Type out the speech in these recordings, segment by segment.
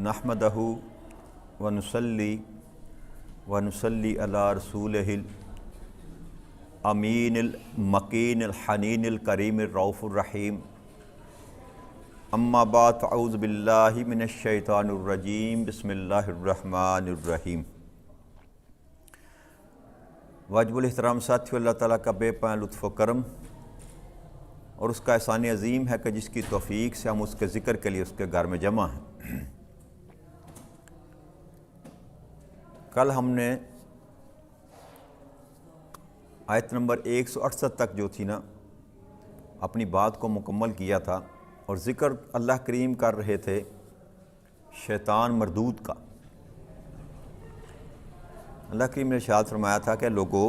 نحمدہ ونصلی علی رسولہ الامین المکین الحنین الکریم الرؤوف الرحیم اما بعد فاعوذ باللہ من الشیطان الرجیم بسم اللہ الرحمن الرحیم۔ واجب الاحترام ساتھیو، اللہ تعالیٰ کا بے پناہ لطف و کرم اور اس کا احسان عظیم ہے کہ جس کی توفیق سے ہم اس کے ذکر کے لیے اس کے گھر میں جمع ہیں۔ کل ہم نے آیت نمبر 168 تک جو تھی نا اپنی بات کو مکمل کیا تھا، اور ذکر اللہ کریم کر رہے تھے شیطان مردود کا۔ اللہ کریم نے ارشاد فرمایا تھا کہ لوگوں،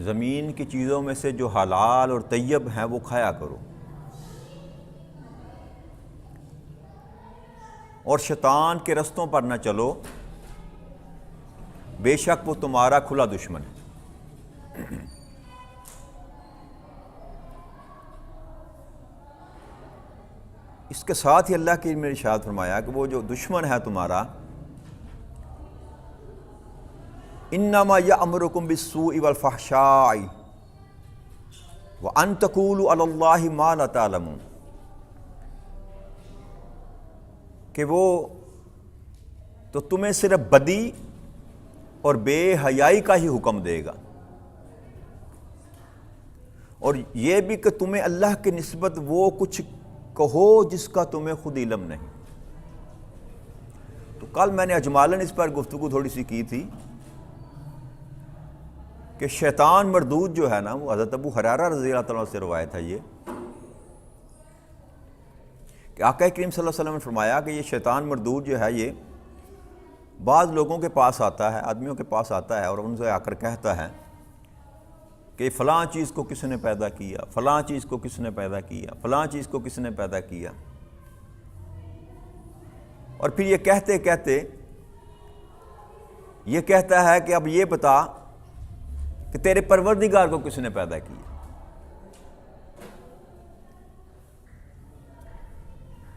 زمین کی چیزوں میں سے جو حلال اور طیب ہیں وہ کھایا کرو، اور شیطان کے رستوں پر نہ چلو، بے شک وہ تمہارا کھلا دشمن ہے۔ اس کے ساتھ ہی اللہ کی نے ارشاد فرمایا کہ وہ جو دشمن ہے تمہارا، انما یأمرکم بالسوء والفحشاء وان تقولوا علی اللہ ما لا تعلمون، کہ وہ تو تمہیں صرف بدی اور بے حیائی کا ہی حکم دے گا، اور یہ بھی کہ تمہیں اللہ کی نسبت وہ کچھ کہو جس کا تمہیں خود علم نہیں۔ تو کل میں نے اجمالاً اس پر گفتگو تھوڑی سی کی تھی کہ شیطان مردود جو ہے نا، وہ حضرت ابو ہریرہ رضی اللہ تعالیٰ سے روایت ہے یہ کہ آقا کریم صلی اللہ علیہ وسلم نے فرمایا کہ یہ شیطان مردود جو ہے یہ بعض لوگوں کے پاس آتا ہے، آدمیوں کے پاس آتا ہے، اور ان سے آ کر کہتا ہے کہ فلاں چیز کو کس نے پیدا کیا، فلاں چیز کو کس نے پیدا کیا، فلاں چیز کو کس نے پیدا کیا، اور پھر یہ کہتے کہتے یہ کہتا ہے کہ اب یہ بتا کہ تیرے پروردگار کو کس نے پیدا کیا۔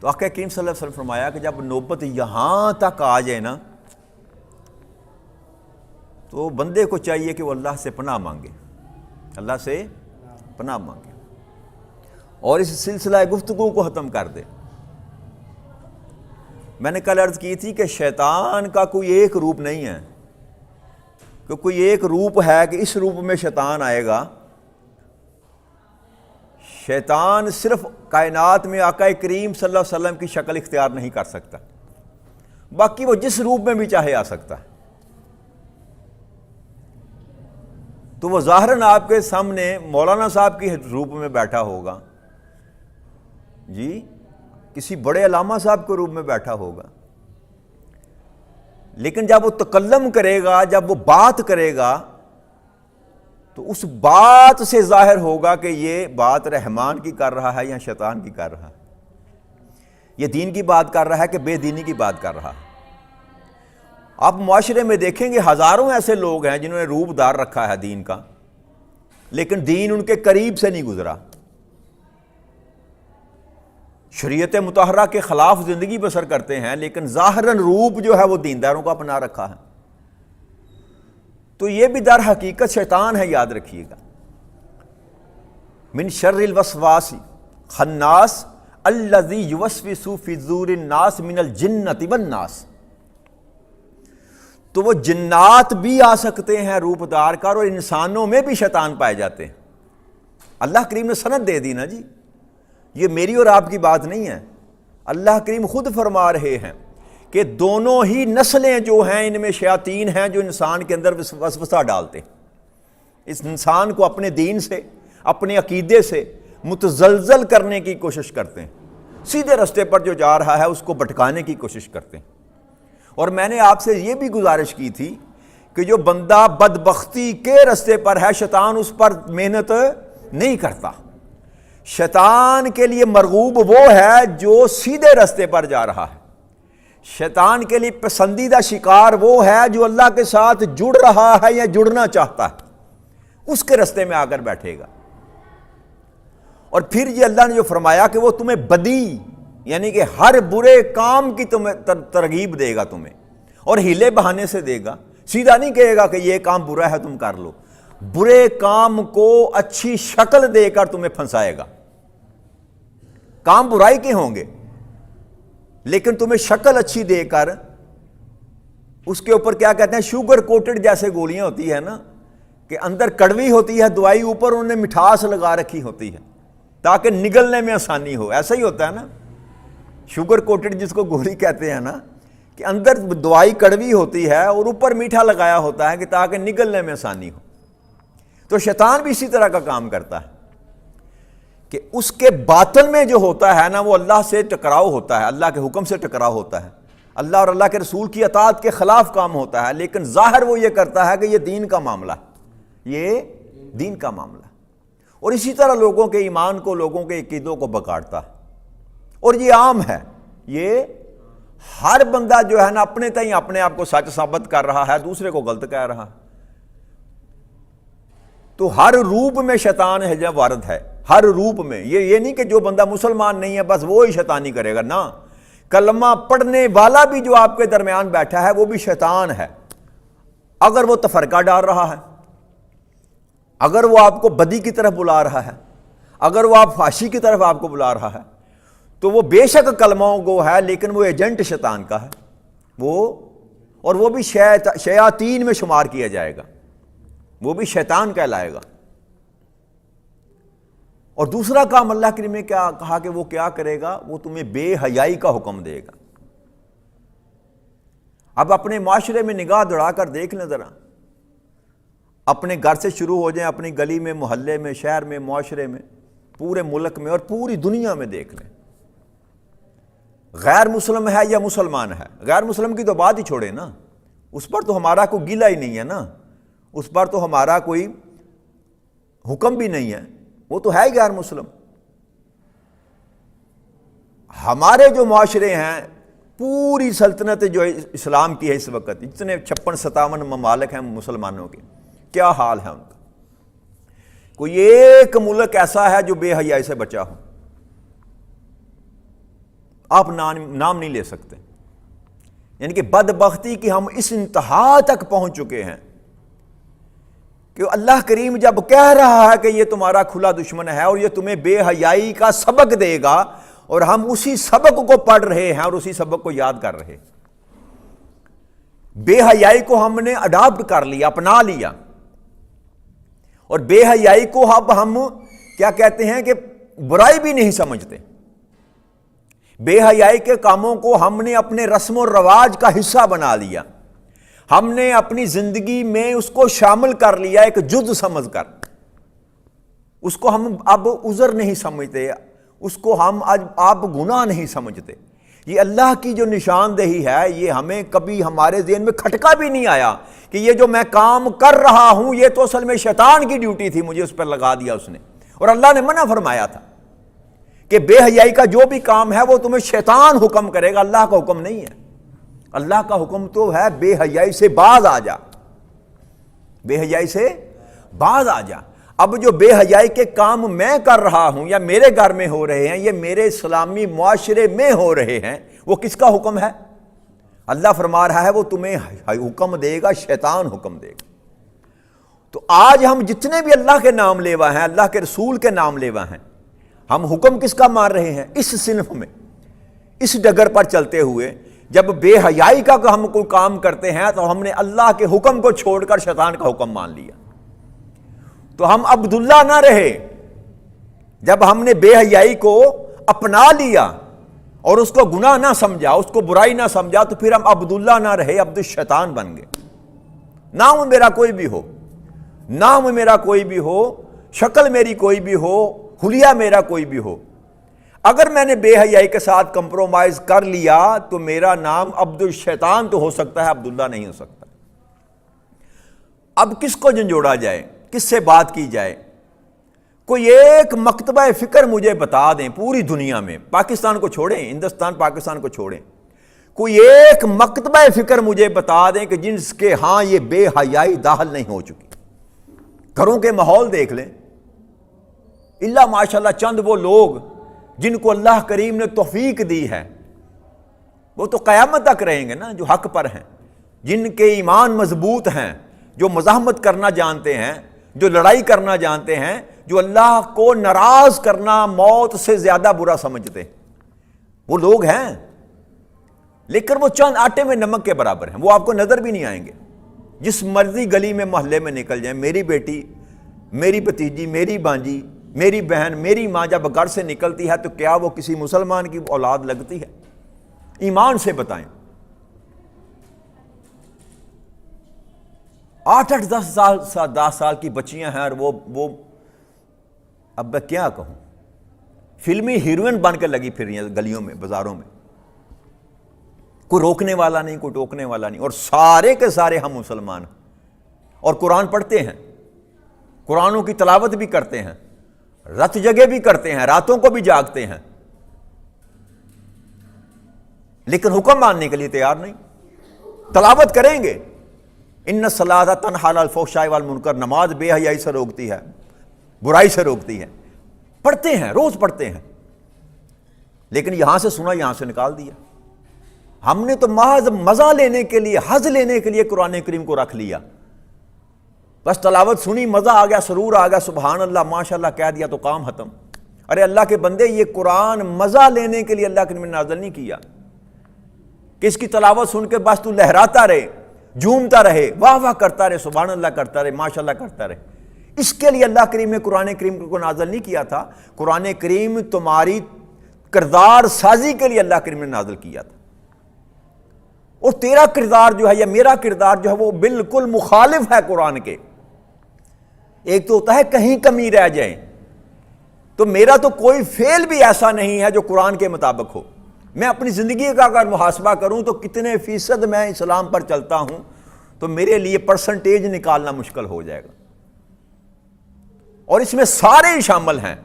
تو آقا کریم صلی اللہ علیہ وسلم فرمایا کہ جب نوبت یہاں تک آ جائے نا، تو بندے کو چاہیے کہ وہ اللہ سے پناہ مانگے، اللہ سے پناہ مانگے، اور اس سلسلہ گفتگو کو ختم کر دے۔ میں نے کل عرض کی تھی کہ شیطان کا کوئی ایک روپ نہیں ہے، کہ کوئی ایک روپ ہے کہ اس روپ میں شیطان آئے گا۔ شیطان صرف کائنات میں آقا کریم صلی اللہ علیہ وسلم کی شکل اختیار نہیں کر سکتا، باقی وہ جس روپ میں بھی چاہے آ سکتا ہے۔ تو وہ ظاہراً آپ کے سامنے مولانا صاحب کی روپ میں بیٹھا ہوگا، جی کسی بڑے علامہ صاحب کے روپ میں بیٹھا ہوگا، لیکن جب وہ تکلم کرے گا، جب وہ بات کرے گا، تو اس بات سے ظاہر ہوگا کہ یہ بات رحمان کی کر رہا ہے یا شیطان کی کر رہا ہے، یہ دین کی بات کر رہا ہے کہ بے دینی کی بات کر رہا ہے۔ آپ معاشرے میں دیکھیں گے ہزاروں ایسے لوگ ہیں جنہوں نے روپ دار رکھا ہے دین کا، لیکن دین ان کے قریب سے نہیں گزرا، شریعت مطہرہ کے خلاف زندگی بسر کرتے ہیں، لیکن ظاہراً روپ جو ہے وہ دینداروں کا اپنا رکھا ہے۔ تو یہ بھی در حقیقت شیطان ہے، یاد رکھیے گا۔ من شر الوسواس خناس الذی یوسوس فی صدور الناس من الجنۃ والناس۔ تو وہ جنات بھی آ سکتے ہیں روپ دار کر، اور انسانوں میں بھی شیطان پائے جاتے ہیں۔ اللہ کریم نے سند دے دی نا جی، یہ میری اور آپ کی بات نہیں ہے، اللہ کریم خود فرما رہے ہیں کہ دونوں ہی نسلیں جو ہیں ان میں شیاطین ہیں جو انسان کے اندر وسوسہ ڈالتے ہیں، اس انسان کو اپنے دین سے، اپنے عقیدے سے متزلزل کرنے کی کوشش کرتے ہیں، سیدھے راستے پر جو جا رہا ہے اس کو بھٹکانے کی کوشش کرتے ہیں۔ اور میں نے آپ سے یہ بھی گزارش کی تھی کہ جو بندہ بدبختی کے راستے پر ہے، شیطان اس پر محنت نہیں کرتا۔ شیطان کے لیے مرغوب وہ ہے جو سیدھے راستے پر جا رہا ہے، شیطان کے لیے پسندیدہ شکار وہ ہے جو اللہ کے ساتھ جڑ رہا ہے یا جڑنا چاہتا ہے، اس کے راستے میں آ کر بیٹھے گا۔ اور پھر یہ اللہ نے جو فرمایا کہ وہ تمہیں بدی یعنی کہ ہر برے کام کی تمہیں ترغیب دے گا تمہیں، اور ہیلے بہانے سے دے گا، سیدھا نہیں کہے گا کہ یہ کام برا ہے تم کر لو، برے کام کو اچھی شکل دے کر تمہیں پھنسائے گا۔ کام برائی کے ہوں گے لیکن تمہیں شکل اچھی دے کر اس کے اوپر کیا کہتے ہیں، شوگر کوٹڈ جیسے گولیاں ہوتی ہے نا، کہ اندر کڑوی ہوتی ہے دوائی، اوپر انہوں نے مٹھاس لگا رکھی ہوتی ہے تاکہ نگلنے میں آسانی ہو۔ ایسا ہی ہوتا ہے نا، شوگر کوٹڈ جس کو گولی کہتے ہیں نا، کہ اندر دوائی کڑوی ہوتی ہے اور اوپر میٹھا لگایا ہوتا ہے کہ تاکہ نگلنے میں آسانی ہو۔ تو شیطان بھی اسی طرح کا کام کرتا ہے کہ اس کے باطن میں جو ہوتا ہے نا وہ اللہ سے ٹکراؤ ہوتا ہے، اللہ کے حکم سے ٹکراؤ ہوتا ہے، اللہ اور اللہ کے رسول کی اطاعت کے خلاف کام ہوتا ہے، لیکن ظاہر وہ یہ کرتا ہے کہ یہ دین کا معاملہ ہے، یہ دین کا معاملہ ہے، اور اسی طرح لوگوں کے ایمان کو، لوگوں کے عقیدوں کو بگاڑتا ہے۔ اور یہ عام ہے، یہ ہر بندہ جو ہے نا اپنے تئیں اپنے آپ کو سچ ثابت کر رہا ہے، دوسرے کو غلط کہہ رہا ہے۔ تو ہر روپ میں شیطان ہے جب وارد ہے، ہر روپ میں۔ یہ نہیں کہ جو بندہ مسلمان نہیں ہے بس وہ ہی شیطانی کرے گا، نہ، کلمہ پڑھنے والا بھی جو آپ کے درمیان بیٹھا ہے وہ بھی شیطان ہے۔ اگر وہ تفرقہ ڈال رہا ہے، اگر وہ آپ کو بدی کی طرف بلا رہا ہے، اگر وہ آپ فحشی کی طرف آپ کو بلا رہا ہے، تو وہ بے شک کلمہ گو ہے لیکن وہ ایجنٹ شیطان کا ہے، اور وہ بھی شیاطین میں شمار کیا جائے گا، وہ بھی شیطان کہلائے گا۔ اور دوسرا کام اللہ کریم نے کیا کہا کہ وہ کیا کرے گا، وہ تمہیں بے حیائی کا حکم دے گا۔ اب اپنے معاشرے میں نگاہ دوڑا کر دیکھ لیں ذرا، اپنے گھر سے شروع ہو جائیں، اپنی گلی میں، محلے میں، شہر میں، معاشرے میں، پورے ملک میں اور پوری دنیا میں دیکھ لیں، غیر مسلم ہے یا مسلمان ہے، غیر مسلم کی تو بات ہی چھوڑے نا، اس پر تو ہمارا کوئی گلہ ہی نہیں ہے نا، اس پر تو ہمارا کوئی حکم بھی نہیں ہے، وہ تو ہے ہی غیر مسلم۔ ہمارے جو معاشرے ہیں، پوری سلطنت جو اسلام کی ہے اس وقت، اتنے 56-57 ممالک ہیں مسلمانوں کے، کیا حال ہے ان کا؟ کوئی ایک ملک ایسا ہے جو بے حیائی سے بچا ہو؟ آپ نام نہیں لے سکتے۔ یعنی کہ بدبختی کی ہم اس انتہا تک پہنچ چکے ہیں کہ اللہ کریم جب کہہ رہا ہے کہ یہ تمہارا کھلا دشمن ہے اور یہ تمہیں بے حیائی کا سبق دے گا، اور ہم اسی سبق کو پڑھ رہے ہیں اور اسی سبق کو یاد کر رہے ہیں۔ بے حیائی کو ہم نے اڈاپٹ کر لیا، اپنا لیا، اور بے حیائی کو اب ہم کیا کہتے ہیں کہ برائی بھی نہیں سمجھتے۔ بے حیائی کے کاموں کو ہم نے اپنے رسم و رواج کا حصہ بنا لیا، ہم نے اپنی زندگی میں اس کو شامل کر لیا ایک جز سمجھ کر، اس کو ہم اب عذر نہیں سمجھتے، اس کو ہم اب گناہ نہیں سمجھتے۔ یہ اللہ کی جو نشاندہی ہے، یہ ہمیں کبھی ہمارے ذہن میں کھٹکا بھی نہیں آیا کہ یہ جو میں کام کر رہا ہوں یہ تو اصل میں شیطان کی ڈیوٹی تھی، مجھے اس پر لگا دیا اس نے، اور اللہ نے منع فرمایا تھا کہ بے حیائی کا جو بھی کام ہے وہ تمہیں شیطان حکم کرے گا، اللہ کا حکم نہیں ہے۔ اللہ کا حکم تو ہے بے حیائی سے باز آ جا، بے حیائی سے باز آ جا۔ اب جو بے حیائی کے کام میں کر رہا ہوں یا میرے گھر میں ہو رہے ہیں، یہ میرے اسلامی معاشرے میں ہو رہے ہیں، وہ کس کا حکم ہے؟ اللہ فرما رہا ہے وہ تمہیں حکم دے گا، شیطان حکم دے گا۔ تو آج ہم جتنے بھی اللہ کے نام لیوا ہیں، اللہ کے رسول کے نام لیوا ہیں، ہم حکم کس کا مان رہے ہیں؟ اس صنف میں، اس ڈگر پر چلتے ہوئے جب بے حیائی کا ہم کوئی کام کرتے ہیں تو ہم نے اللہ کے حکم کو چھوڑ کر شیطان کا حکم مان لیا، تو ہم عبداللہ نہ رہے۔ جب ہم نے بے حیائی کو اپنا لیا اور اس کو گناہ نہ سمجھا، اس کو برائی نہ سمجھا، تو پھر ہم عبداللہ نہ رہے، عبد الشیطان بن گئے۔ نام میرا کوئی بھی ہو، نام میرا کوئی بھی ہو، شکل میری کوئی بھی ہو، حلیہ میرا کوئی بھی ہو، اگر میں نے بے حیائی کے ساتھ کمپرومائز کر لیا تو میرا نام عبد الشیطان تو ہو سکتا ہے، عبداللہ نہیں ہو سکتا۔ اب کس کو جھنجھوڑا جائے، کس سے بات کی جائے؟ کوئی ایک مکتبہ فکر مجھے بتا دیں پوری دنیا میں، پاکستان کو چھوڑیں، ہندوستان پاکستان کو چھوڑیں، کوئی ایک مکتبہ فکر مجھے بتا دیں کہ جس کے ہاں یہ بے حیائی داخل نہیں ہو چکی۔ گھروں کے ماحول دیکھ لیں، اللہ ماشاءاللہ چند وہ لوگ جن کو اللہ کریم نے توفیق دی ہے وہ تو قیامت تک رہیں گے نا، جو حق پر ہیں، جن کے ایمان مضبوط ہیں، جو مزاحمت کرنا جانتے ہیں، جو لڑائی کرنا جانتے ہیں، جو اللہ کو ناراض کرنا موت سے زیادہ برا سمجھتے ہیں، وہ لوگ ہیں، لیکن وہ چند آٹے میں نمک کے برابر ہیں، وہ آپ کو نظر بھی نہیں آئیں گے۔ جس مرضی گلی میں محلے میں نکل جائیں، میری بیٹی، میری بھتیجی، میری بانجی، میری بہن، میری ماں جب گھر سے نکلتی ہے تو کیا وہ کسی مسلمان کی اولاد لگتی ہے؟ ایمان سے بتائیں۔ 8-8 10 سال کی بچیاں ہیں، اور وہ اب میں کیا کہوں، فلمی ہیروئن بن کے لگی پھر رہی ہیں گلیوں میں، بازاروں میں، کوئی روکنے والا نہیں، کوئی ٹوکنے والا نہیں، اور سارے کے سارے ہم مسلمان ہیں، اور قرآن پڑھتے ہیں، قرآنوں کی تلاوت بھی کرتے ہیں، رت جگہ بھی کرتے ہیں، راتوں کو بھی جاگتے ہیں، لیکن حکم ماننے کے لیے تیار نہیں۔ تلاوت کریں گے، ان الصلاۃ تنہی عن الفحشاء والمنکر، نماز بے حیائی سے روکتی ہے، برائی سے روکتی ہے، پڑھتے ہیں، روز پڑھتے ہیں، لیکن یہاں سے سنا، یہاں سے نکال دیا۔ ہم نے تو محض مزہ لینے کے لیے، حظ لینے کے لیے قرآن کریم کو رکھ لیا، بس تلاوت سنی، مزہ آ گیا، سرور آ گیا، سبحان اللہ، ماشاء اللہ کہہ دیا تو کام ختم۔ ارے اللہ کے بندے، یہ قرآن مزہ لینے کے لیے اللہ کریم نے نازل نہیں کیا کہ اس کی تلاوت سن کے بس تو لہراتا رہے، جھومتا رہے، واہ واہ کرتا رہے، سبحان اللہ کرتا رہے، ماشاء اللہ کرتا رہے۔ اس کے لیے اللہ کریم نے قرآن کریم کو نازل نہیں کیا تھا، قرآن کریم تمہاری کردار سازی کے لیے اللہ کریم نے نازل کیا تھا۔ اور تیرا کردار جو ہے یا میرا کردار جو ہے وہ بالکل مخالف ہے قرآن کے۔ ایک تو ہوتا ہے کہیں کمی رہ جائے، تو میرا تو کوئی فعل بھی ایسا نہیں ہے جو قرآن کے مطابق ہو۔ میں اپنی زندگی کا اگر محاسبہ کروں تو کتنے فیصد میں اسلام پر چلتا ہوں، تو میرے لیے پرسنٹیج نکالنا مشکل ہو جائے گا، اور اس میں سارے شامل ہیں،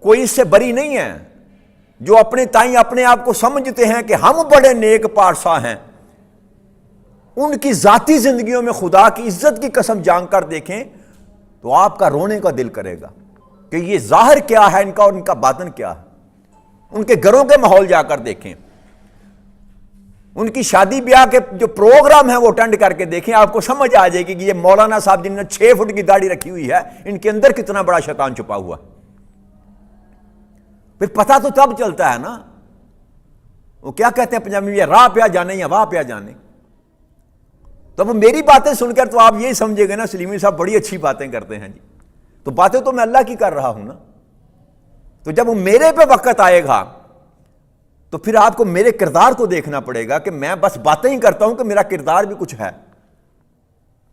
کوئی اس سے بری نہیں ہے۔ جو اپنے تائیں اپنے آپ کو سمجھتے ہیں کہ ہم بڑے نیک پارسا ہیں، ان کی ذاتی زندگیوں میں خدا کی عزت کی قسم جان کر دیکھیں تو آپ کا رونے کا دل کرے گا کہ یہ ظاہر کیا ہے ان کا اور ان کا باطن کیا ہے۔ ان کے گھروں کے ماحول جا کر دیکھیں، ان کی شادی بیاہ کے جو پروگرام ہیں وہ اٹینڈ کر کے دیکھیں، آپ کو سمجھ آ جائے گی کہ یہ مولانا صاحب جن نے 6 فٹ کی داڑھی رکھی ہوئی ہے، ان کے اندر کتنا بڑا شیطان چھپا ہوا۔ پھر پتہ تو تب چلتا ہے نا، وہ کیا کہتے ہیں پنجابی میں، راہ پیا جانے یا واہ پیا جانے۔ تو وہ میری باتیں سن کر تو آپ یہی سمجھے گے نا سلیمی صاحب بڑی اچھی باتیں کرتے ہیں جی، تو باتیں تو میں اللہ کی کر رہا ہوں نا۔ تو جب وہ میرے پہ وقت آئے گا تو پھر آپ کو میرے کردار کو دیکھنا پڑے گا کہ میں بس باتیں ہی کرتا ہوں کہ میرا کردار بھی کچھ ہے۔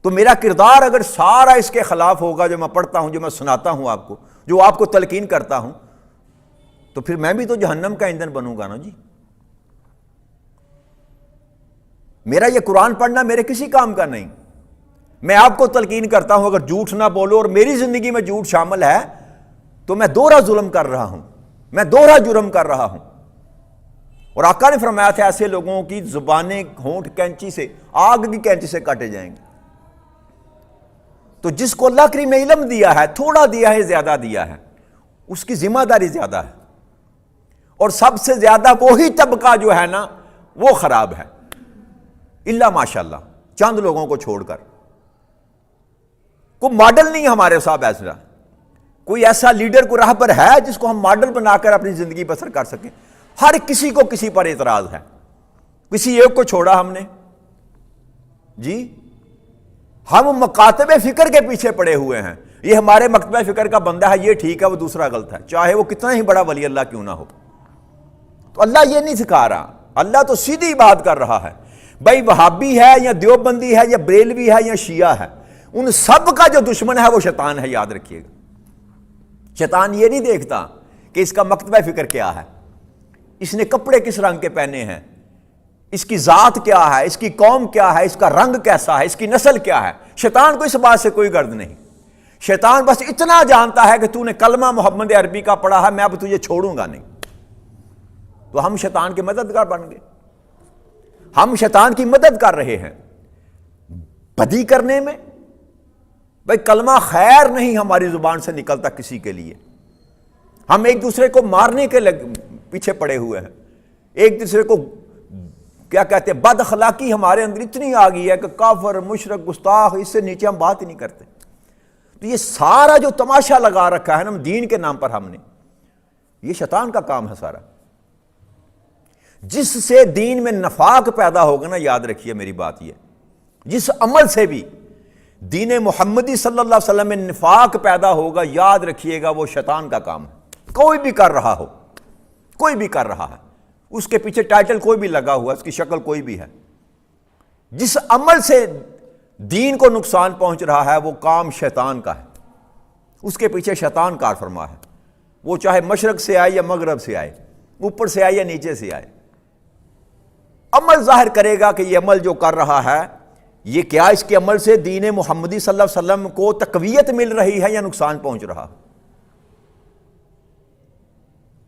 تو میرا کردار اگر سارا اس کے خلاف ہوگا، جو میں پڑھتا ہوں، جو میں سناتا ہوں آپ کو، جو آپ کو تلقین کرتا ہوں، تو پھر میں بھی تو جہنم کا ایندھن بنوں گا نا جی۔ میرا یہ قرآن پڑھنا میرے کسی کام کا نہیں، میں آپ کو تلقین کرتا ہوں اگر جھوٹ نہ بولو اور میری زندگی میں جھوٹ شامل ہے تو میں دوہرا ظلم کر رہا ہوں، میں دوہرا جرم کر رہا ہوں۔ اور آقا نے فرمایا تھا ایسے لوگوں کی زبانیں ہونٹ کینچی سے، آگ کی کینچی سے کاٹے جائیں گے۔ تو جس کو اللہ کریم نے علم دیا ہے، تھوڑا دیا ہے زیادہ دیا ہے، اس کی ذمہ داری زیادہ ہے، اور سب سے زیادہ وہی طبقہ جو ہے نا وہ خراب ہے، اللہ ماشاءاللہ چند لوگوں کو چھوڑ کر۔ کوئی ماڈل نہیں ہمارے صاحب ایسا، کوئی ایسا لیڈر کو راہ پر ہے جس کو ہم ماڈل بنا کر اپنی زندگی بسر کر سکیں۔ ہر کسی کو کسی پر اعتراض ہے، کسی ایک کو چھوڑا ہم نے جی، ہم مکاتب فکر کے پیچھے پڑے ہوئے ہیں، یہ ہمارے مکتبہ فکر کا بندہ ہے، یہ ٹھیک ہے، وہ دوسرا غلط ہے، چاہے وہ کتنا ہی بڑا ولی اللہ کیوں نہ ہو۔ تو اللہ یہ نہیں سکھا رہا، اللہ تو سیدھی بات کر رہا ہے، بھائی وہابی ہے یا دیوبندی ہے یا بریلوی ہے یا شیعہ ہے، ان سب کا جو دشمن ہے وہ شیطان ہے، یاد رکھیے گا۔ شیطان یہ نہیں دیکھتا کہ اس کا مکتبہ فکر کیا ہے، اس نے کپڑے کس رنگ کے پہنے ہیں، اس کی ذات کیا ہے، اس کی قوم کیا ہے، اس کا رنگ کیسا ہے، اس کی نسل کیا ہے۔ شیطان کو اس بات سے کوئی غرض نہیں، شیطان بس اتنا جانتا ہے کہ تو نے کلمہ محمد عربی کا پڑھا ہے، میں اب تجھے چھوڑوں گا نہیں۔ تو ہم شیطان کے مددگار بن گئے، ہم شیطان کی مدد کر رہے ہیں بدی کرنے میں۔ بھائی کلمہ خیر نہیں ہماری زبان سے نکلتا کسی کے لیے، ہم ایک دوسرے کو مارنے کے پیچھے پڑے ہوئے ہیں، ایک دوسرے کو کیا کہتے ہیں، بد اخلاقی ہمارے اندر اتنی آ گئی ہے کہ کافر، مشرک، گستاخ، اس سے نیچے ہم بات ہی نہیں کرتے۔ تو یہ سارا جو تماشا لگا رکھا ہے نا دین کے نام پر ہم نے، یہ شیطان کا کام ہے سارا۔ جس سے دین میں نفاق پیدا ہوگا نا، یاد رکھیے میری بات یہ، جس عمل سے بھی دین محمدی صلی اللہ علیہ وسلم میں نفاق پیدا ہوگا، یاد رکھیے گا وہ شیطان کا کام ہے۔ کوئی بھی کر رہا ہو، کوئی بھی کر رہا ہے، اس کے پیچھے ٹائٹل کوئی بھی لگا ہوا ہے، اس کی شکل کوئی بھی ہے، جس عمل سے دین کو نقصان پہنچ رہا ہے وہ کام شیطان کا ہے، اس کے پیچھے شیطان کار فرما ہے، وہ چاہے مشرق سے آئے یا مغرب سے آئے، اوپر سے آئے یا نیچے سے آئے، عمل ظاہر کرے گا کہ یہ عمل جو کر رہا ہے یہ کیا اس کے عمل سے دین محمدی صلی اللہ علیہ وسلم کو تقویت مل رہی ہے یا نقصان پہنچ رہا۔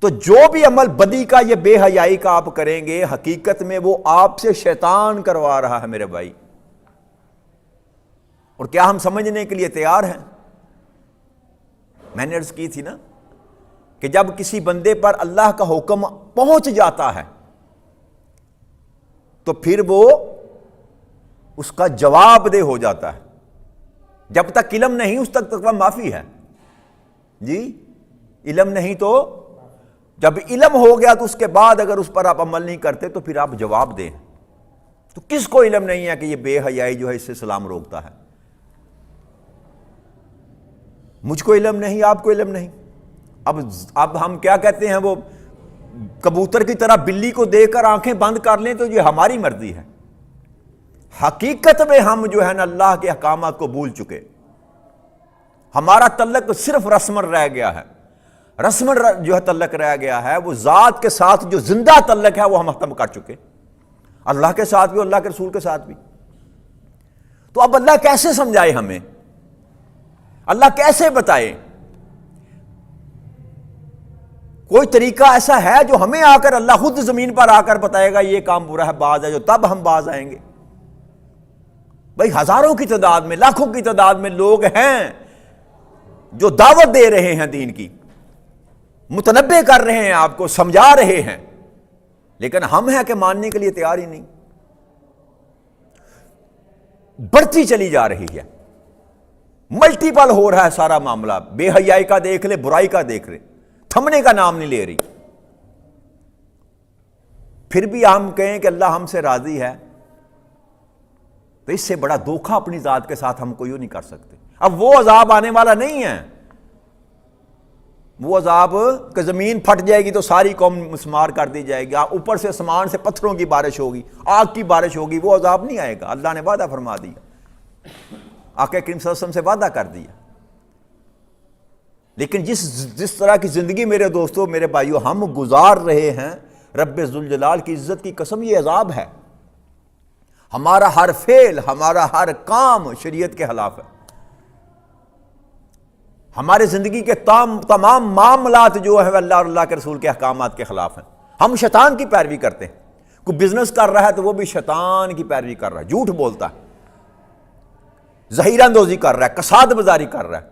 تو جو بھی عمل بدی کا، یہ بے حیائی کا آپ کریں گے، حقیقت میں وہ آپ سے شیطان کروا رہا ہے میرے بھائی۔ اور کیا ہم سمجھنے کے لیے تیار ہیں؟ میں نے عرض کی تھی نا کہ جب کسی بندے پر اللہ کا حکم پہنچ جاتا ہے تو پھر وہ اس کا جواب دہ ہو جاتا ہے۔ جب تک علم نہیں اس تک تقویٰ معافی ہے جی، علم نہیں تو جب علم ہو گیا تو اس کے بعد اگر اس پر آپ عمل نہیں کرتے تو پھر آپ جواب دیں۔ تو کس کو علم نہیں ہے کہ یہ بے حیائی جو ہے اس سے اسلام روکتا ہے؟ مجھ کو علم نہیں، آپ کو علم نہیں۔ اب ہم کیا کہتے ہیں، وہ کبوتر کی طرح بلی کو دیکھ کر آنکھیں بند کر لیں تو یہ ہماری مرضی ہے۔ حقیقت میں ہم جو ہے نا اللہ کے احکامات کو بھول چکے، ہمارا تعلق صرف رسمن رہ گیا ہے۔ رسمن جو ہے تعلق رہ گیا ہے، وہ ذات کے ساتھ جو زندہ تعلق ہے وہ ہم ختم کر چکے، اللہ کے ساتھ بھی، اللہ کے رسول کے ساتھ بھی۔ تو اب اللہ کیسے سمجھائے ہمیں، اللہ کیسے بتائے؟ کوئی طریقہ ایسا ہے جو ہمیں آ کر اللہ خود زمین پر آ کر بتائے گا یہ کام برا ہے، باز ہے، جو تب ہم باز آئیں گے؟ بھائی ہزاروں کی تعداد میں، لاکھوں کی تعداد میں لوگ ہیں جو دعوت دے رہے ہیں دین کی، متنبہ کر رہے ہیں، آپ کو سمجھا رہے ہیں، لیکن ہم ہیں کہ ماننے کے لیے تیار ہی نہیں۔ بڑھتی چلی جا رہی ہے، ملٹیپل ہو رہا ہے سارا معاملہ، بے حیائی کا دیکھ لے، برائی کا دیکھ لے، تھمنے کا نام نہیں لے رہی۔ پھر بھی ہم کہیں کہ اللہ ہم سے راضی ہے، تو اس سے بڑا دھوکہ اپنی ذات کے ساتھ ہم کو یوں نہیں کر سکتے۔ اب وہ عذاب آنے والا نہیں ہے، وہ عذاب کہ زمین پھٹ جائے گی تو ساری قوم مسمار کر دی جائے گی، اوپر سے آسمان سے پتھروں کی بارش ہوگی، آگ کی بارش ہوگی، وہ عذاب نہیں آئے گا۔ اللہ نے وعدہ فرما دیا، آقا کریم صلی اللہ علیہ وسلم سے وعدہ کر دیا۔ لیکن جس طرح کی زندگی میرے دوستوں، میرے بھائیوں ہم گزار رہے ہیں، رب ذوالجلال کی عزت کی قسم یہ عذاب ہے۔ ہمارا ہر فعل، ہمارا ہر کام شریعت کے خلاف ہے، ہمارے زندگی کے تمام معاملات جو ہے اللہ اور اللہ کے رسول کے احکامات کے خلاف ہیں۔ ہم شیطان کی پیروی کرتے ہیں، کوئی بزنس کر رہا ہے تو وہ بھی شیطان کی پیروی کر رہا ہے، جھوٹ بولتا ہے، ذخیرہ اندوزی کر رہا ہے، کساد بازاری کر رہا ہے۔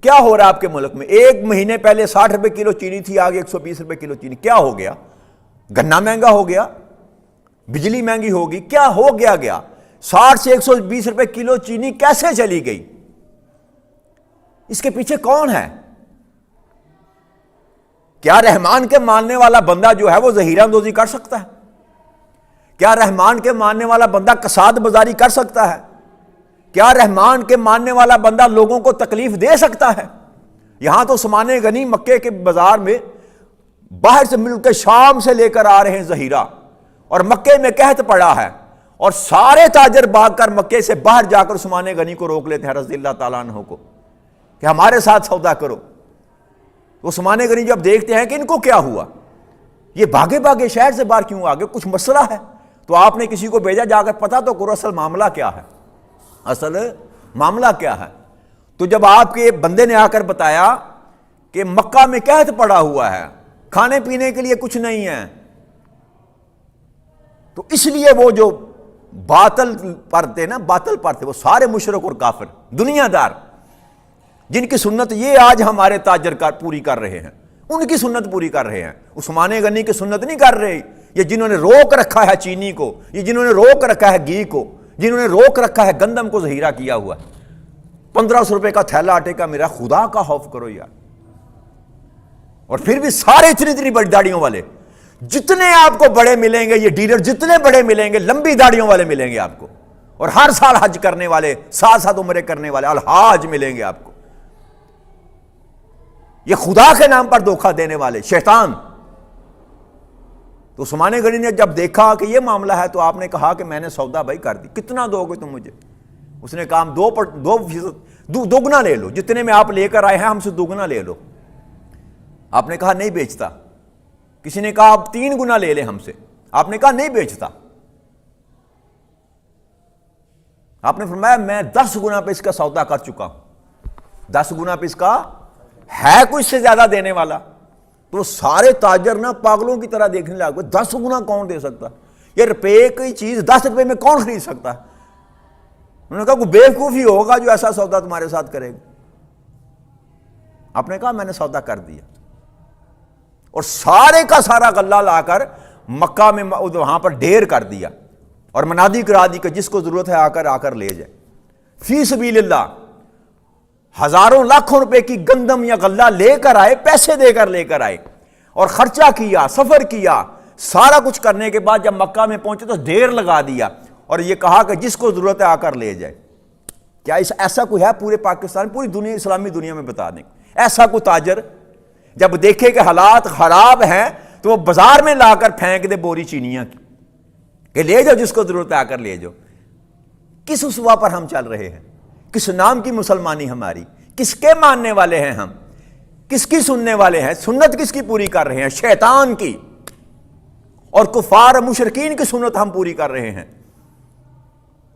کیا ہو رہا ہے آپ کے ملک میں؟ ایک مہینے پہلے 60 روپے کلو چینی تھی، آگے 120 روپے کلو چینی۔ کیا ہو گیا؟ گنا مہنگا ہو گیا، بجلی مہنگی ہوگی، کیا ہو گیا 60 سے 120 روپے کلو چینی کیسے چلی گئی؟ اس کے پیچھے کون ہے؟ کیا رحمان کے ماننے والا بندہ جو ہے وہ ذخیرہ اندوزی کر سکتا ہے؟ کیا رحمان کے ماننے والا بندہ کساد بازاری کر سکتا ہے؟ کیا رحمان کے ماننے والا بندہ لوگوں کو تکلیف دے سکتا ہے؟ یہاں تو عثمان غنی مکے کے بازار میں باہر سے ملک شام سے لے کر آ رہے ہیں ذخیرہ، اور مکے میں قحط پڑا ہے، اور سارے تاجر بھاگ کر مکے سے باہر جا کر عثمان غنی کو روک لیتے ہیں رضی اللہ تعالیٰ عنہ کو کہ ہمارے ساتھ سودا کرو۔ عثمان غنی جب دیکھتے ہیں کہ ان کو کیا ہوا، یہ بھاگے بھاگے شہر سے باہر کیوں آگے، کچھ مسئلہ ہے، تو آپ نے کسی کو بھیجا جا کر پتہ تو کرو اصل معاملہ کیا ہے، اصل معاملہ کیا ہے۔ تو جب آپ کے بندے نے آ کر بتایا کہ مکہ میں قحط پڑا ہوا ہے، کھانے پینے کے لیے کچھ نہیں ہے، تو اس لیے وہ جو باطل پر تھے وہ سارے مشرک اور کافر، دنیا دار، جن کی سنت یہ آج ہمارے تاجر پوری کر رہے ہیں، ان کی سنت پوری کر رہے ہیں، عثمان غنی کی سنت نہیں کر رہے، یہ جنہوں نے روک رکھا ہے چینی کو، یہ جنہوں نے روک رکھا ہے گھی کو، جنہوں نے روک رکھا ہے گندم کو ذخیرہ کیا ہوا ہے۔ 1500 روپے کا تھیلا آٹے کا، میرا خدا کا خوف کرو یار۔ اور پھر بھی سارے اتنی بڑی داڑیوں والے، جتنے آپ کو بڑے ملیں گے، یہ ڈیلر جتنے بڑے ملیں گے، لمبی داڑیوں والے ملیں گے آپ کو، اور ہر سال حج کرنے والے، ساتھ ساتھ عمرے کرنے والے الحاج ملیں گے آپ کو۔ یہ خدا کے نام پر دھوکہ دینے والے شیطان۔ تو عثمان غنی نے جب دیکھا کہ یہ معاملہ ہے تو آپ نے کہا کہ میں نے سودا بھائی کر دی، کتنا دو گے تم مجھے؟ اس نے کہا ہم 2% دوگنا لے لو، جتنے میں آپ لے کر آئے ہیں ہم سے دوگنا لے لو۔ آپ نے کہا نہیں بیچتا۔ کسی نے کہا آپ 3 گنا لے لیں ہم سے، آپ نے کہا نہیں بیچتا۔ آپ نے فرمایا میں 10 گنا پہ اس کا سودا کر چکا ہوں، 10 گنا پہ اس کا ہے کوئی اس سے زیادہ دینے والا؟ تو سارے تاجر نا پاگلوں کی طرح دیکھنے لگے، 10 گنا کون دے سکتا؟ یہ روپے کی چیز 10 روپے میں کون خرید سکتا؟ انہوں نے کہا کوئی بیوقوف ہی ہوگا جو ایسا سودا تمہارے ساتھ کرے گا۔ آپ نے کہا میں نے سودا کر دیا، اور سارے کا سارا غلہ لا کر مکہ میں وہاں پر ڈھیر کر دیا، اور منادی کرا دی کہ جس کو ضرورت ہے آ کر لے جائے۔ فی سبیل اللہ ہزاروں لاکھوں روپے کی گندم یا غلہ لے کر آئے، پیسے دے کر لے کر آئے، اور خرچہ کیا، سفر کیا، سارا کچھ کرنے کے بعد جب مکہ میں پہنچے تو ڈھیر لگا دیا، اور یہ کہا کہ جس کو ضرورت ہے آ کر لے جائے۔ کیا ایسا کوئی ہے پورے پاکستان، پوری دنیا، اسلامی دنیا میں بتا دیں ایسا کوئی تاجر جب دیکھے کہ حالات خراب ہیں تو وہ بازار میں لا کر پھینک دے بوری چینیاں کی کہ لے جاؤ جس کو ضرورت ہے آ کر لے جاؤ؟ کس اسوا پر ہم چل رہے ہیں؟ کس نام کی مسلمانی ہماری؟ کس کے ماننے والے ہیں ہم؟ کس کی سننے والے ہیں؟ سنت کس کی پوری کر رہے ہیں؟ شیطان کی اور کفار مشرکین کی سنت ہم پوری کر رہے ہیں۔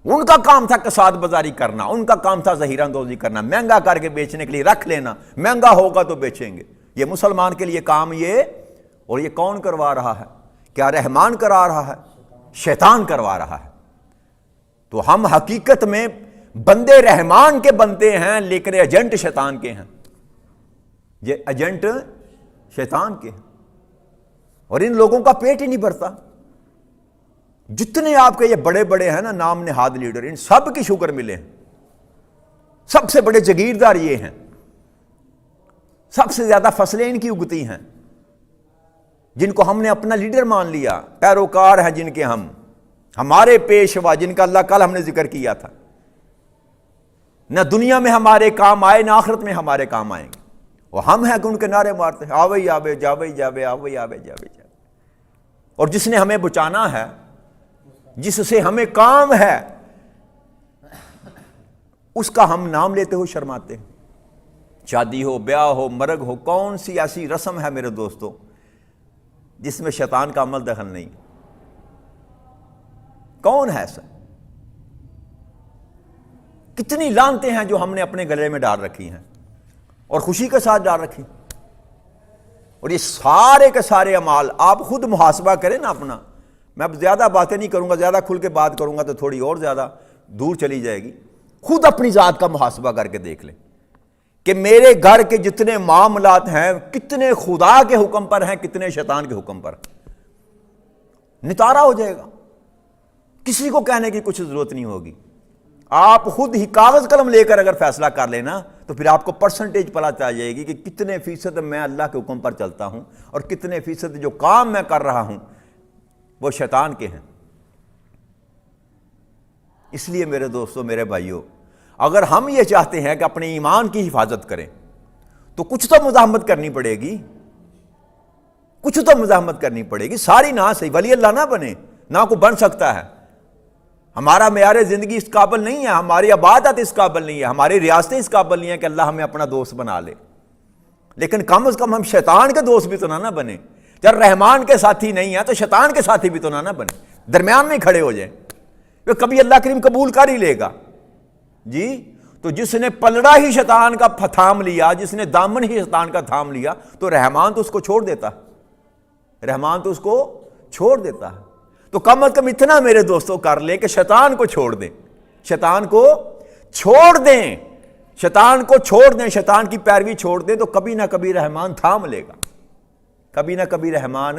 ان کا کام تھا کساد بازاری کرنا، ان کا کام تھا ذخیرہ اندوزی کرنا، مہنگا کر کے بیچنے کے لیے رکھ لینا، مہنگا ہوگا تو بیچیں گے۔ یہ مسلمان کے لیے کام یہ، اور یہ کون کروا رہا ہے؟ کیا رحمان کرا رہا ہے؟ شیطان کروا رہا ہے۔ تو ہم حقیقت میں بندے رحمان کے بنتے ہیں، لیکن ایجنٹ شیطان کے ہیں، یہ ایجنٹ شیطان کے ہیں، اور ان لوگوں کا پیٹ ہی نہیں بھرتا۔ جتنے آپ کے یہ بڑے بڑے ہیں نا نام نہاد لیڈر، ان سب کی شکر ملے ہیں، سب سے بڑے جاگیردار یہ ہیں، سب سے زیادہ فصلیں ان کی اگتی ہیں، جن کو ہم نے اپنا لیڈر مان لیا، پیروکار ہیں جن کے ہم، ہمارے پیشوا جن کا اللہ کل ہم نے ذکر کیا تھا، نہ دنیا میں ہمارے کام آئے نہ آخرت میں ہمارے کام آئیں گے، وہ ہم ہیں کہ ان کے نعرے مارتے ہیں آوے آوے جاوے جاوے آوے آوے جاوے جاوے۔ اور جس نے ہمیں بچانا ہے، جس سے ہمیں کام ہے، اس کا ہم نام لیتے ہوئے شرماتے ہیں۔ شادی ہو، بیاہ ہو، مرگ ہو، کون سی ایسی رسم ہے میرے دوستو جس میں شیطان کا عمل دخل نہیں؟ کون ہے ایسا؟ کتنی لعنتیں ہیں جو ہم نے اپنے گلے میں ڈال رکھی ہیں اور خوشی کے ساتھ ڈال رکھی، اور یہ سارے کے سارے اعمال آپ خود محاسبہ کریں نا اپنا۔ میں اب زیادہ باتیں نہیں کروں گا، زیادہ کھل کے بات کروں گا تو تھوڑی اور زیادہ دور چلی جائے گی۔ خود اپنی ذات کا محاسبہ کر کے دیکھ لیں کہ میرے گھر کے جتنے معاملات ہیں کتنے خدا کے حکم پر ہیں، کتنے شیطان کے حکم پر۔ نتارا ہو جائے گا، کسی کو کہنے کی کچھ ضرورت نہیں ہوگی۔ آپ خود ہی کاغذ قلم لے کر اگر فیصلہ کر لینا تو پھر آپ کو پرسنٹیج پتہ چل جائے گی کہ کتنے فیصد میں اللہ کے حکم پر چلتا ہوں اور کتنے فیصد جو کام میں کر رہا ہوں وہ شیطان کے ہیں۔ اس لیے میرے دوستو، میرے بھائیوں، اگر ہم یہ چاہتے ہیں کہ اپنے ایمان کی حفاظت کریں تو کچھ تو مزاحمت کرنی پڑے گی، کچھ تو مزاحمت کرنی پڑے گی۔ ساری نہ صحیح ولی اللہ نہ بنے، نہ کو بن سکتا ہے۔ ہمارا معیار زندگی اس قابل نہیں ہے، ہماری عبادت اس قابل نہیں ہے، ہماری ریاستیں اس قابل نہیں ہیں کہ اللہ ہمیں اپنا دوست بنا لے، لیکن کم از کم ہم شیطان کے دوست بھی تو نہ بنے۔ جب رحمان کے ساتھی نہیں ہیں تو شیطان کے ساتھی بھی تو نہ بنے، درمیان میں کھڑے ہو جائیں، وہ کبھی اللہ کریم قبول کر ہی لے گا جی۔ تو جس نے پلڑا ہی شیطان کا تھام لیا، جس نے دامن ہی شیطان کا تھام لیا، تو رحمان تو اس کو چھوڑ دیتا، رحمان تو اس کو چھوڑ دیتا ہے۔ تو کم از کم اتنا میرے دوستوں کر لیں کہ شیطان کو چھوڑ دیں، شیطان کو چھوڑ دیں، شیطان کو چھوڑ دیں، شیطان کی پیروی چھوڑ دیں، تو کبھی نہ کبھی رحمان تھام لے گا۔ کبھی نہ کبھی رحمان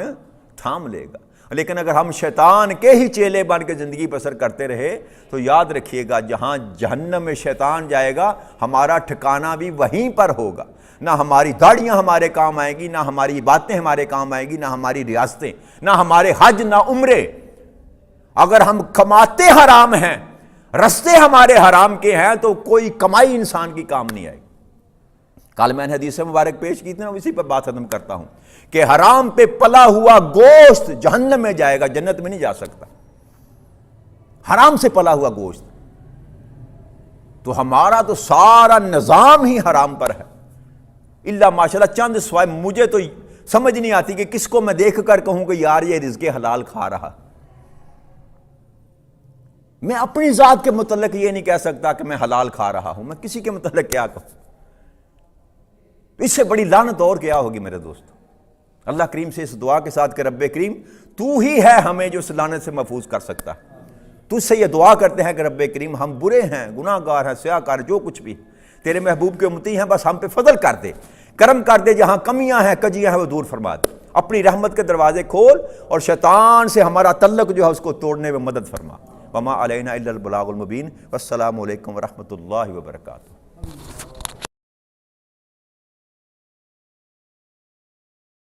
تھام لے گا۔ لیکن اگر ہم شیطان کے ہی چیلے بن کے زندگی بسر کرتے رہے تو یاد رکھیے گا جہاں جہنم میں شیطان جائے گا ہمارا ٹھکانہ بھی وہیں پر ہوگا۔ نہ ہماری داڑیاں ہمارے کام آئیں گی، نہ ہماری باتیں ہمارے کام آئیں گی، نہ ہماری ریاستیں، نہ ہمارے حج، نہ عمرے۔ اگر ہم کماتے حرام ہیں، رستے ہمارے حرام کے ہیں، تو کوئی کمائی انسان کی کام نہیں آئے گی۔ کل میں نے حدیث مبارک پیش کی تھی، میں اسی پر بات ختم کرتا ہوں کہ حرام پہ پلا ہوا گوشت جہنم میں جائے گا، جنت میں نہیں جا سکتا۔ حرام سے پلا ہوا گوشت، تو ہمارا تو سارا نظام ہی حرام پر ہے۔ اللہ ماشاءاللہ چند سوائے، مجھے تو سمجھ نہیں آتی کہ کس کو میں دیکھ کر کہوں کہ یار یہ رزق حلال کھا رہا۔ میں اپنی ذات کے متعلق یہ نہیں کہہ سکتا کہ میں حلال کھا رہا ہوں، میں کسی کے متعلق کیا کہوں؟ اس سے بڑی لعنت اور کیا ہوگی میرے دوست؟ اللہ کریم سے اس دعا کے ساتھ کہ رب کریم تو ہی ہے ہمیں جو اس لعنت سے محفوظ کر سکتا ہے۔ تجھ سے یہ دعا کرتے ہیں کہ رب کریم ہم برے ہیں، گناہ گار ہیں، سیاہ کار، جو کچھ بھی تیرے محبوب کے امتی ہیں، بس ہم پہ فضل کر دے، کرم کر دے، جہاں کمیاں ہیں، کجیاں ہیں، وہ دور فرما دے، اپنی رحمت کے دروازے کھول، اور شیطان سے ہمارا تعلق جو ہے اس کو توڑنے میں مدد فرما۔ وما علینا الا البلاغ المبین۔ والسلام علیکم ورحمۃ اللہ وبرکاتہ۔